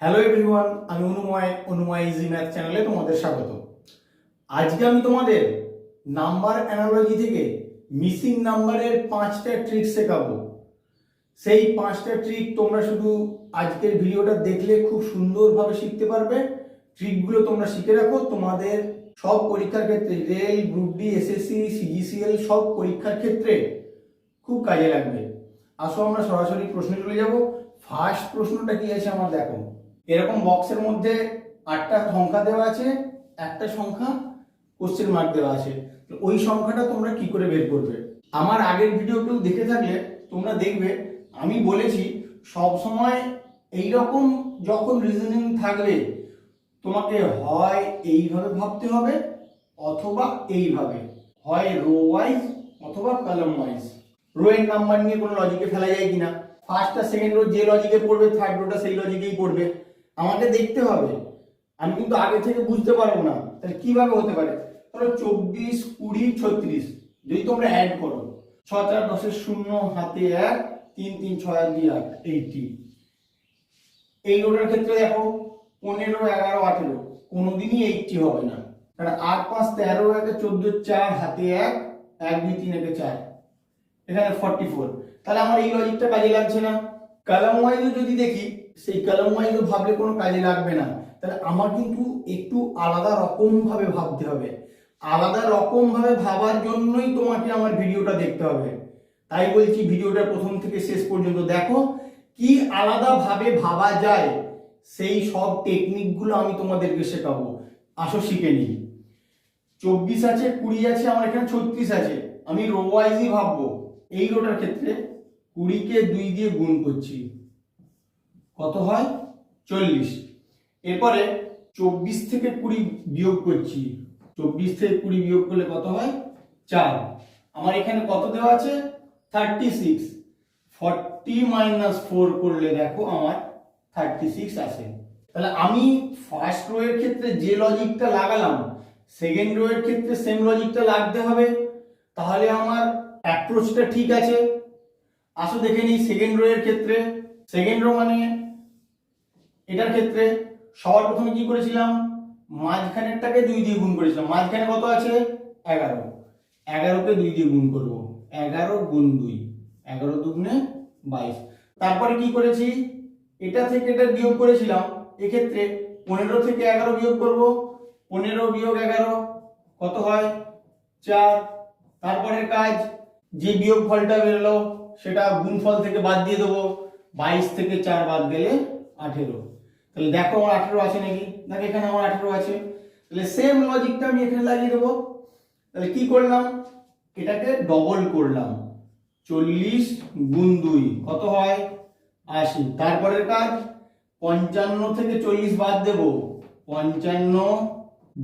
Hello everyone, আমি অনুময় easy math চ্যানেলে তোমাদের স্বাগত। আজকে আমি তোমাদের নাম্বার অ্যানালজি থেকে মিসিং নাম্বারের 5টা ট্রিক শেখাবো। সেই 5টা ট্রিক তোমরা শুধু আজকের ভিডিওটা দেখলে খুব সুন্দরভাবে শিখতে পারবে। ট্রিকগুলো তোমরা শিখে রাখো, তোমাদের সব পরীক্ষার ক্ষেত্রে, রেল, গ্রুপ ডি, এসএসসি, সিজিসিএল সব পরীক্ষার ক্ষেত্রে খুব কাজে লাগবে। আসো আমরা সরাসরি প্রশ্নে চলে যাব। ফার্স্ট প্রশ্নটা কি আছে আমার দেখো। এরকম বক্সের মধ্যে 8টা সংখ্যা দেওয়া আছে, একটা সংখ্যা কোশ্চেন মার্ক দেওয়া আছে। ওই সংখ্যাটা তোমরা কি করে বের করবে? আমার আগের ভিডিও কেউ দেখে থাকলে তোমরা দেখবে আমি বলেছি সব সময় এইরকম যখন রিজনিং থাকবে তোমাকে হয় এইভাবে ভাবতে হবে অথবা এইভাবে, হয় রো ওয়াইজ অথবা কলাম ওয়াইজ। রো এর নাম্বার নিয়ে কোনো লজিকে ফেলা যায় কিনা, ফার্স্ট আর সেকেন্ড রো যে লজিকে পড়বে থার্ড রোটা সেই লজিকেই পড়বে, আমাকে দেখতে হবে। আমি কিন্তু আগে থেকে বুঝতে পারবো না, তাহলে কিভাবে হতে পারে? ধরো 24, 20, 36 যদি তোমরা অ্যাড করো, 6 4 10 0 হাতে 1, 3 3 6 2 8, 80। এই রোটার ক্ষেত্রে দেখো 15, 11, 18 কোনোদিনই 80 হবে না, কারণ 8 5 13 1 14 4 হাতে 1 1 2 3 1 4, এখানে 44। তাহলে আমার এই লজিকটা কাজে লাগছে না। কলাম ওয়াইজও যদি দেখি, সেই কলাম ওয়াইজও ভাবলে কোনো কাজে লাগবে না। তাহলে আমার কিন্তু একটু আলাদা রকম ভাবে ভাবতে হবে। আলাদা রকম ভাবে ভাবার জন্যই তোমাকে আমার ভিডিওটা দেখতে হবে। তাই বলছি ভিডিওটা প্রথম থেকে শেষ পর্যন্ত দেখো, কি আলাদা ভাবে ভাবা যায় সেই সব টেকনিকগুলো আমি তোমাদেরকে শেখাবো। আসো শিখে নিই। 24 আছে, 20 আছে, আমার এখানে 36 আছে, আমি রো ওয়াইজই ভাববো। এই রোটার ক্ষেত্রে 20 কে 2 দিয়ে গুণ করছি, কত হয়? 40। এরপরে 24 থেকে 20 বিয়োগ করছি, 24 থেকে 20 বিয়োগ করলে কত হয়? 4। আমার এখানে কত দেওয়া আছে? 36। 40 মাইনাস 4 করলে দেখো আমার 36 আসে। তাহলে আমি ফার্স্ট রো এর ক্ষেত্রে যে লজিকটা লাগালাম সেকেন্ড রো এর ক্ষেত্রে সেম লজিকটা লাগতে হবে, তাহলে আমার অ্যাপ্রোচটা ঠিক আছে। আসো দেখে নিই সেকেন্ড রো এর ক্ষেত্রে। সেকেন্ড রো মানে এটার ক্ষেত্রে সবার প্রথমে কি করেছিলাম? মাঝখানেরটাকে 2 দিয়ে গুণ করেছিলাম। মাঝখানে কত আছে? 11। 11কে 2 দিয়ে গুণ করব, 11 গুণ 2, 11 দুগুণে 22। তারপরে কি করেছি? এটা থেকে এটা বিয়োগ করেছিলাম, এক্ষেত্রে 15 থেকে 11 বিয়োগ করব, 15 বিয়োগ 11 কত হয়? 4। তারপরের কাজ, যে বিয়োগ ফলটা বেরোলো সেটা গুণফল থেকে বাদ দিয়ে দেবো, 22 থেকে 4 বাদ গেলে 18। তাহলে দেখো আমার 18 আছে নাকি? দেখো এখানে আমার 18 আছে। তাহলে সেম লজিকটা আমি এখানে লাগিয়ে দেবো। তাহলে কি করলাম? এটাকে ডবল করলাম, 40 গুণ 2 কত হয়? 80। তারপরের কাজ, 55 থেকে 40 বাদ দেব, 55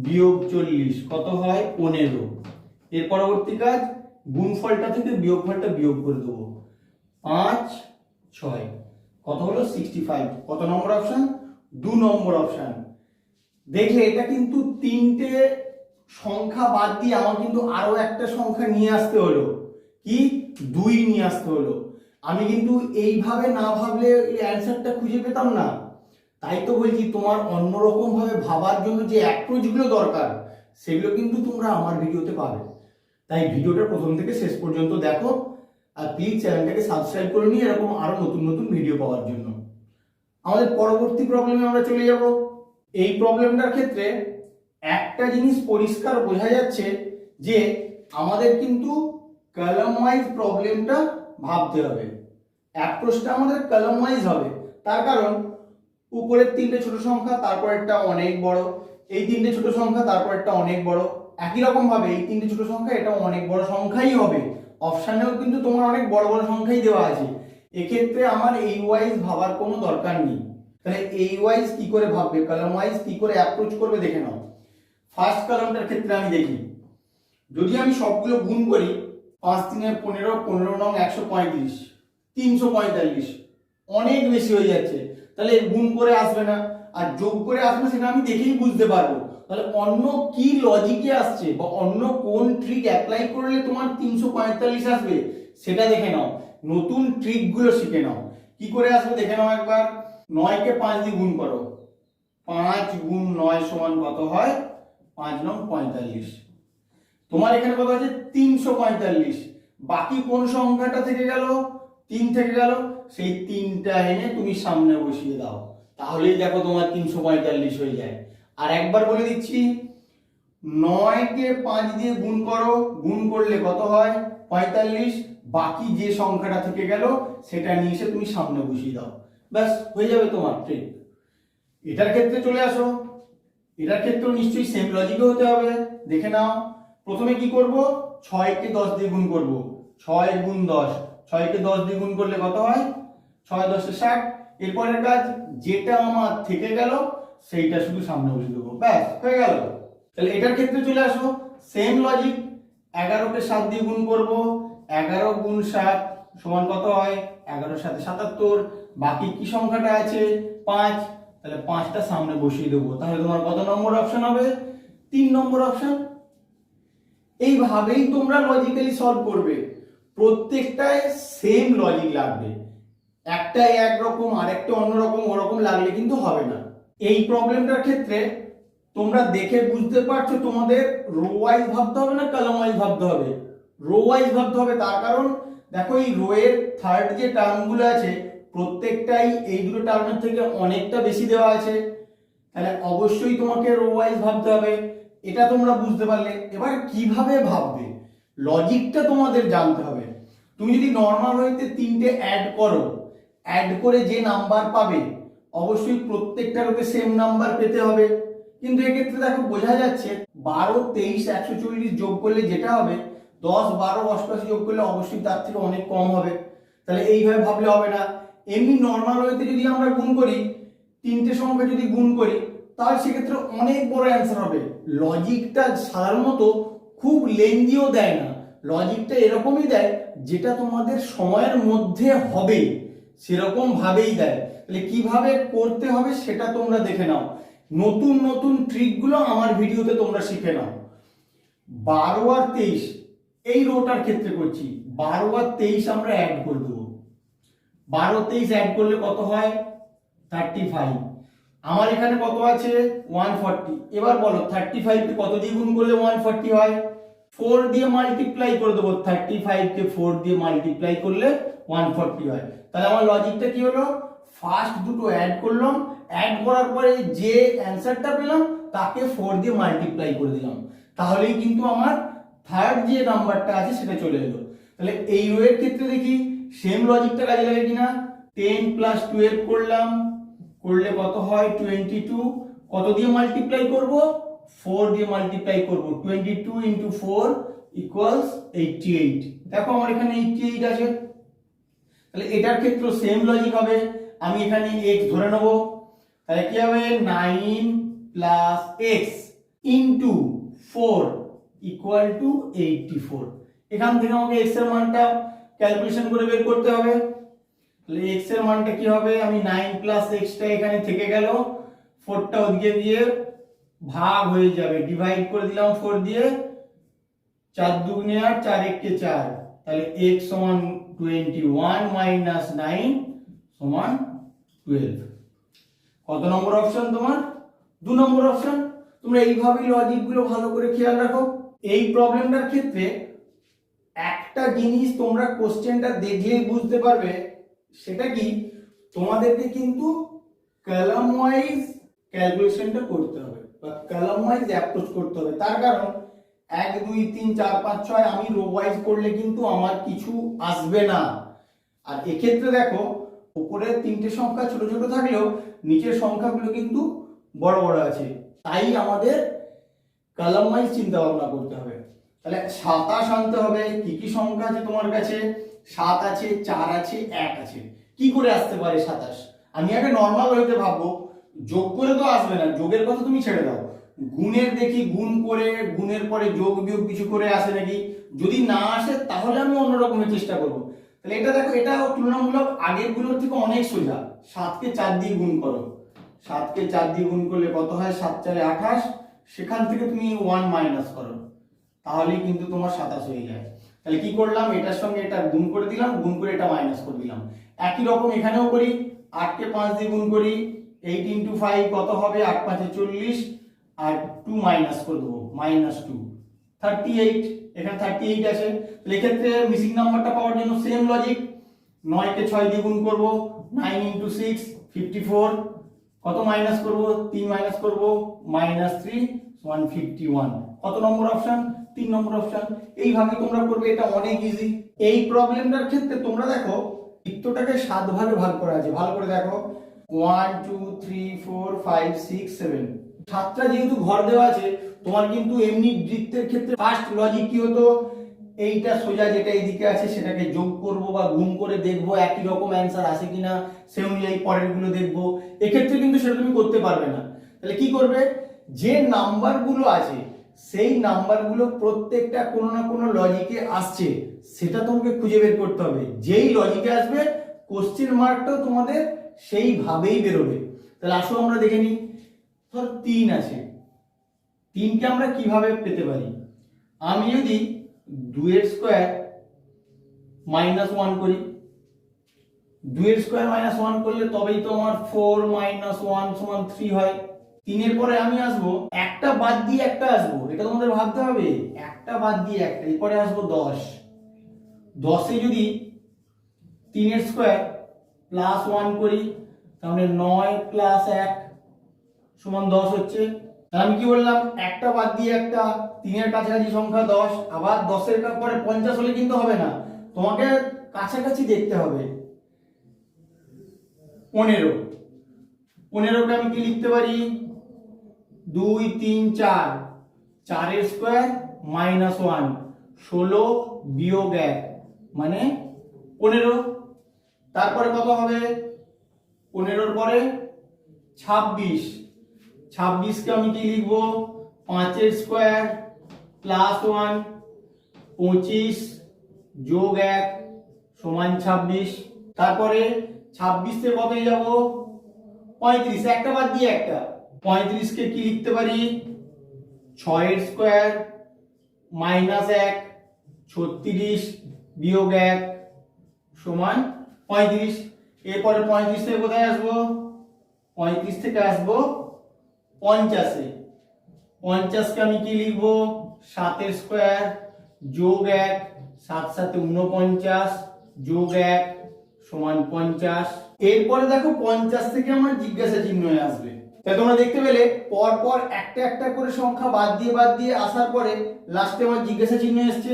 বিয়োগ 40 কত হয়? 15। এর পরবর্তী কাজ, গুণফলটা থেকে বিয়োগফলটা বিয়োগ করে দেবো, 5 6 কত হলো? 65। কত নম্বর অপশন? 2 নম্বর অপশন। দেখলে এটা কিন্তু 3টে সংখ্যা বাদ দিয়ে আমার কিন্তু আরো একটা সংখ্যা নিয়ে আসতে হলো, কি? 2 নিয়ে আসতে হলো। আমি কিন্তু এইভাবে না ভাবলে এই অ্যান্সারটা খুঁজে পেতাম না। তাই তো বলছি তোমার অন্যরকম ভাবে ভাবার জন্য যে অ্যাপ্রোচগুলো দরকার সেগুলো কিন্তু তোমরা আমার ভিডিওতে পাবে। তাই ভিডিওটা প্রথম থেকে শেষ পর্যন্ত দেখো, আর প্লিজ চ্যানেলটাকে সাবস্ক্রাইব করে নিয়ে এরকম আরো নতুন নতুন ভিডিও পাওয়ার জন্য। আমাদের পরবর্তী প্রবলেমে আমরা চলে যাব। এই প্রবলেমটার ক্ষেত্রে একটা জিনিস পরিষ্কার বোঝা যাচ্ছে যে আমাদের কিন্তু কলাম ওয়াইজ প্রবলেমটা ভাবতে হবে, অ্যাপ্রোচটা আমাদের কলাম ওয়াইজ হবে। তার কারণ উপরের 3টে ছোট সংখ্যা, তারপরেরটা অনেক বড়, এই 3টে ছোট সংখ্যা, তারপরেরটা অনেক বড়, একই রকম ভাবে এই 3টে ছোট সংখ্যা, এটা অনেক বড় সংখ্যাই হবে। অপশনেও কিন্তু তোমার অনেক বড় বড় সংখ্যাই দেওয়া আছে। এক্ষেত্রে আমার এই ওয়াইজ ভাবার কোনো দরকার নেই। তাহলে এই ওয়াইজ কি করে ভাববে, কলাম ওয়াইজ কি করে অ্যাপ্রোচ করবে দেখে নাও। ফার্স্ট কলামটার ক্ষেত্রে আমি দেখি, যদি আমি সবগুলো গুণ করি, 5 3 15, 15 নং 135, 345, অনেক বেশি হয়ে যাচ্ছে। তাহলে গুণ করে আসবে না, আর যোগ করে আসবে সেটা আমি দেখেই বুঝতে পারবো। তাহলে অন্য কি লজিকে আসছে বা অন্য কোন ট্রিক অ্যাপ্লাই করলে তোমার 345 আসবে সেটা দেখে নাও, নতুন ট্রিকগুলো শিখে নাও। কি করে আসবে দেখে নাও একবার। 9 কে 5 দিয়ে গুণ করো, 5 গুণ 9 সমান কত হয়? 5 নং 45। তোমার এখানে কত আছে? 345। বাকি কোন সংখ্যাটা থেকে গেল? 3 থেকে গেল, সেই 3টা এনে তুমি সামনে বসিয়ে দাও, তাহলেই দেখো তোমার 345 হয়ে যায়। আর একবার বলে দিচ্ছি, 9 কে 5 দিয়ে গুণ করো, গুণ করলে কত হয়? 45। বাকি যে সংখ্যাটা থেকে গেল সেটা নিয়ে এসে তুমি সামনে বসিয়ে দাও, ব্যাস হয়ে যাবে তোমার ট্রিক। এটার ক্ষেত্রে চলে আসো, এটার ক্ষেত্রেও নিশ্চয়ই সেম লজিকও হতে হবে। দেখে নাও, প্রথমে কি করব? 6 কে 10 দিয়ে গুণ করব, 6 গুণ 10, 6 কে 10 দিয়ে গুণ করলে কত হয়? 6 10 60। এরপরের কাজ, যেটা আমার থেকে গেল সেইটা শুধু সামনে বসিয়ে দেবো, ব্যাস হয়ে গেল। তাহলে এটার ক্ষেত্রে চলে আসো, সেম লজিক। 11 কে 7 দিয়ে গুণ করব, 11 গুণ 7 সমান কত হয়? 11 7 77। বাকি কি সংখ্যাটা আছে? 5। তাহলে 5টা সামনে বসিয়ে দেবো, তাহলে তোমার কত নম্বর অপশন হবে? 3 নম্বর অপশন। এইভাবেই তোমরা লজিক্যালি সলভ করবে, প্রত্যেকটায় সেম লজিক লাগবে, একটাই একরকম আরেকটা অন্যরকম, ওরকম লাগলে কিন্তু হবে না। এই প্রবলেমটার ক্ষেত্রে তোমরা দেখে বুঝতে পারছো তোমাদের রো ওয়াইজ ভাবতে হবে না কলাম ওয়াইজ ভাবতে হবে? রো ওয়াইজ ভাবতে হবে, তার কারণ দেখো এই রো এর থার্ড যে টার্মগুলো আছে প্রত্যেকটাই এই দুটো টার্মের থেকে অনেকটা বেশি দেওয়া আছে, তাহলে অবশ্যই তোমাকে রো ওয়াইজ ভাবতে হবে। এটা তোমরা বুঝতে পারলে, এবার কিভাবে ভাববে লজিকটা তোমাদের জানতে হবে। তুমি যদি নর্মাল ওয়েতে 3টে অ্যাড করো, অ্যাড করে যে নাম্বার পাবে অবশ্যই প্রত্যেকটার ওতে সেম নাম্বার পেতে হবে, কিন্তু এক্ষেত্রে দেখো বোঝা যাচ্ছে 12 23 140 যোগ করলে যেটা হবে 10 12 88 যোগ করলে অবশ্যই তার থেকে অনেক কম হবে, তাহলে এইভাবে ভাবলে হবে না। এমনি নর্মাল ওয়েতে যদি আমরা গুণ করি, 3টে সংখ্যা যদি গুণ করি তাহলে সেক্ষেত্রে অনেক বড় অ্যান্সার হবে। লজিকটা সাধারণত খুব লেন্দিও দেয় না, লজিকটা এরকমই দেয় যেটা তোমাদের সময়ের মধ্যে হবে সেরকম ভাবেই দেয়। তাহলে কিভাবে করতে হবে সেটা তোমরা দেখে নাও, নতুন নতুন ট্রিকগুলো আমার ভিডিওতে তোমরা শিখে নাও। 12 আর 23 এই রোটার ক্ষেত্রে করছি, 12 আর 23 আমরা অ্যাড করে দেবো, 12 23 অ্যাড করলে কত হয়? 35। আমার এখানে কত আছে? 140। এবার বলো 35 কে কত দিয়ে গুণ করলে 140 হয়? 4 দিয়ে মাল্টিপ্লাই করে দেবো, 35 কে 4 দিয়ে মাল্টিপ্লাই করলে 140 হয়। তাহলে আমার লজিকটা কি হলো? ফার্স্ট দুটো অ্যাড করলাম, অ্যাড করার পরে যে অ্যানসারটা পেলাম তাকে 4 দিয়ে মাল্টিপ্লাই করে দিলাম, তাহলেই কিন্তু আমার থার্ড যে নাম্বারটা আছে সেটা চলে এলো। তাহলে এই রো এর ক্ষেত্রে দেখি সেম লজিকটা কাজে লাগে কিনা। 10 প্লাস 12 করলাম, করলে কত হয়? 22। কত দিয়ে মাল্টিপ্লাই করব? 4 দিয়ে মাল্টিপ্লাই করব, 22 ইন্টু 4 ইকুয়ালস 88। দেখো আমার এখানে 88 আছে, তাহলে এটার ক্ষেত্রে সেম লজিক হবে, আমি এখানে x ধরে নেব, তাহলে কি হবে? 9 plus x into 4 equal to 84। এখান থেকে আমাকে x এর মানটা ক্যালকুলেশন করে বের করতে হবে, তাহলে x এর মানটা কি হবে? আমি 9 প্লাস x টা এখানে থেকে গেল, 4টা ওদিকে দিয়ে ভাগ হয়ে যাবে, ডিভাইড করে দিলাম 4 দিয়ে, 4 দুগুণে 8, 4 একে 4, তাহলে x সমান 21 মাইনাস 9 সমান 12। কত নম্বর অপশন তোমার? 2 নম্বর অপশন। তোমরা এইভাবেই লজিকগুলো ভালো করে খেয়াল রাখো। এই প্রবলেমটার ক্ষেত্রে একটা জিনিস তোমরা কোশ্চেনটা দেখলেই বুঝতে পারবে, সেটা কি? তোমাদেরকে কিন্তু কলাম ওয়াইজ ক্যালকুলেশনটা করতে হবে বা কলাম ওয়াইজ অ্যাপ্রোচ করতে হবে। তার কারণ 1 2 3 4 5 6 আমি রো ওয়াইজ করলে কিন্তু আমার কিছু আসবে না। আর এক্ষেত্রে দেখো উপরে 3টে সংখ্যা ছোট ছোট থাকলেও নিচের সংখ্যাগুলো কিন্তু বড় বড় আছে, তাই আমাদের কলাম ওয়াইজ চিন্তা ভাবনা করতে হবে। তাহলে 27 আনতে হবে। কি কি সংখ্যা আছে তোমার কাছে? 7 আছে, 4 আছে, 1 আছে। কি করে আসতে পারে 27? আমি আগে নর্মাল ওয়েতে ভাববো, যোগ করে তো আসবে না, যোগের কথা তুমি ছেড়ে দাও, গুণের দেখি, গুণ করে গুণের পরে যোগ বিয়োগ কিছু করে আসে নাকি, যদি না আসে তাহলে আমি অন্য রকমের চেষ্টা করব। তাহলে এটা দেখো, এটা তুলনামূলক আগের গুলোর থেকে অনেক সোজা। 7 কে 4 দিয়ে গুণ করো, 7 কে 4 দিয়ে গুণ করলে কত হয়? 7 4 28, সেখান থেকে তুমি 1 মাইনাস করো, তাহলেই কিন্তু তোমার 27 হয়ে যায়। তাহলে কি করলাম? এটার সঙ্গে এটা গুণ করে দিলাম, গুণ করে এটা মাইনাস করে দিলাম। একই রকম এখানেও করি, 8 কে 5 দিয়ে গুণ করি, 8 ইন্টু 5 কত হবে, 8 5 40, আর 2 মাইনাস করে দেবো, -2 38। এখানে 38 আছে। তাহলে এক্ষেত্রে মিসিং নাম্বারটা পাওয়ার জন্য সেম লজিক, 9 কে 6 দিয়ে গুণ করব, 9 ইন্টু 6 54, কত মাইনাস করব, 3 মাইনাস করব, -3 সমান 51। কত নম্বর অপশন, 3 নম্বর অপশন। এইভাবে তোমরা করবে, এটা অনেক ইজি। এই প্রবলেমটার ক্ষেত্রে তোমরা দেখো বৃত্তটাকে 7 ভাগে ভাগ করা আছে, ভালো করে দেখো, 1 2 3 4 5 6 7, 7টা যেহেতু ঘর দেওয়া আছে, তোমার কিন্তু এমনি বৃত্তের ক্ষেত্রে ফার্স্ট লজিক কি হতো, এইটা সোজা যেটা এইদিকে আছে সেটাকে যোগ করব বা গুণ করে দেখবো একই রকম অ্যান্সার আসে কিনা, সে অনুযায়ী পরের গুলো দেখবো। এক্ষেত্রে কিন্তু সেটা তুমি করতে পারবে না। তাহলে কি করবে, যে নাম্বারগুলো আছে সেই নাম্বারগুলো প্রত্যেকটা কোনো না কোনো লজিকে আসছে, সেটা তোমাকে খুঁজে বের করতে হবে। যেই লজিকে আসবে কোশ্চেন মার্কটাও তোমাদের সেইভাবেই বেরোবে। তাহলে আসো আমরা দেখে নিই। ধর 3 আছে, 3কে আমরা কিভাবে পেতে পারি, আমি যদি 2 এর স্কয়ার -1 করি, 2 এর স্কয়ার -1 করলে তবেই তো আমার 4 - 1 সমান 3 হয়। 3 এর পরে আমি আসবো, একটা বাদ দিয়ে একটা আসবো, এটা তোমাদের ভাবতে হবে, একটা বাদ দিয়ে একটা, এরপরে আসবো 10। 10 এ যদি 3 এর স্কয়ার +1 করি, তাহলে 9 + 1 সমান 10 হচ্ছে। আমি কি বললাম, একটা বাদ দিয়ে একটা, 3 এর কাছাকাছি সংখ্যা 10, আবার 10 এর পরে 50 হলে কিন্তু হবে না, তোমাকে কাছাকাছি দেখতে হবে। 15, 15কে আমি কি লিখতে পারি, 2 3 4, 4 এর স্কয়ার -1, 16 বিয়োগ 1 মানে 15। তারপরে কত হবে, 15 এর পরে 26, 26কে আমি কি লিখবো, 5 এর স্কয়ার +1, 25 যোগ 1 সমান 26। তারপরে 26 থেকে কত যাব, 35, একটা বাদ দিয়ে একটা, 35কে কি লিখতে পারি, 6 এর স্কয়ার -1, 36 বিয়োগ 1 সমান 35। এরপরে 35 থেকে কোথায় আসবো, 35 থেকে আসবো 50-এ, 50কে আমি কি লিখবো, 7 এর স্কয়ার যোগ 1, 7 7 49 যোগ 1 সমান 50। এরপরে দেখো 50 থেকে আমার জিজ্ঞাসা চিহ্ন আসবে। তাই তোমরা দেখতে পেলে পর পর একটা একটা করে সংখ্যা বাদ দিয়ে আসার পরে লাস্টে আমার জিজ্ঞাসা চিহ্ন এসছে।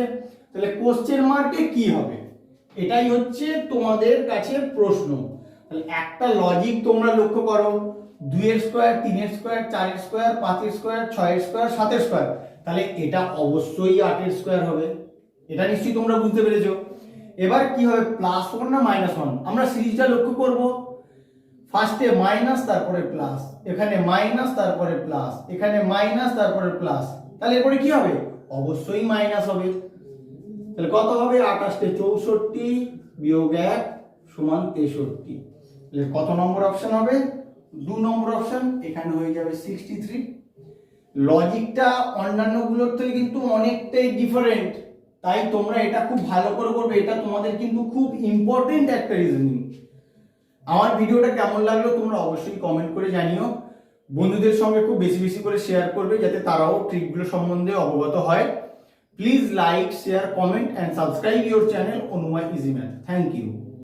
তাহলে কোশ্চেন মার্কে কি হবে, এটাই হচ্ছে তোমাদের কাছে প্রশ্ন। তাহলে একটা লজিক তোমরা লক্ষ্য করো, 2 এর স্কয়ার, 3 এর স্কয়ার, 4 এর স্কয়ার, 5 এর স্কয়ার, 6 এর স্কয়ার, 7 এর স্কয়ার, তাহলে এটা অবশ্যই 8 এর স্কয়ার হবে। এটা নিশ্চয়ই তোমরা বুঝতে পেরেছো। এবার কি হবে, +1 না -1, আমরা সিরিজটা লক্ষ্য করব, ফার্স্টে মাইনাস তারপরে প্লাস, এখানে মাইনাস তারপরে প্লাস, এখানে মাইনাস তারপরে প্লাস, তাহলে এরপরে কি হবে, অবশ্যই মাইনাস হবে। তাহলে কত হবে, 28 × 64 বিয়োগ 1 সমান 63। তাহলে কত নম্বর অপশন হবে, 2 নম্বর অপশন, এখানে হয়ে যাবে 63। লজিকটা অন্যান্য গুলোর থেকে কিন্তু অনেকটাই ডিফারেন্ট, তাই তোমরা এটা খুব ভালো করে করবে, এটা তোমাদের কিন্তু খুব ইম্পর্টেন্ট একটা রিজনিং। আমার ভিডিওটা কেমন লাগলো তোমরা অবশ্যই কমেন্ট করে জানিও। বন্ধুদের সঙ্গে খুব বেশি বেশি করে শেয়ার করবে, যাতে তারাও ট্রিকগুলো সম্বন্ধে অবগত হয়। Please like, share, comment and subscribe your channel Onumai Easy Math. Thank you.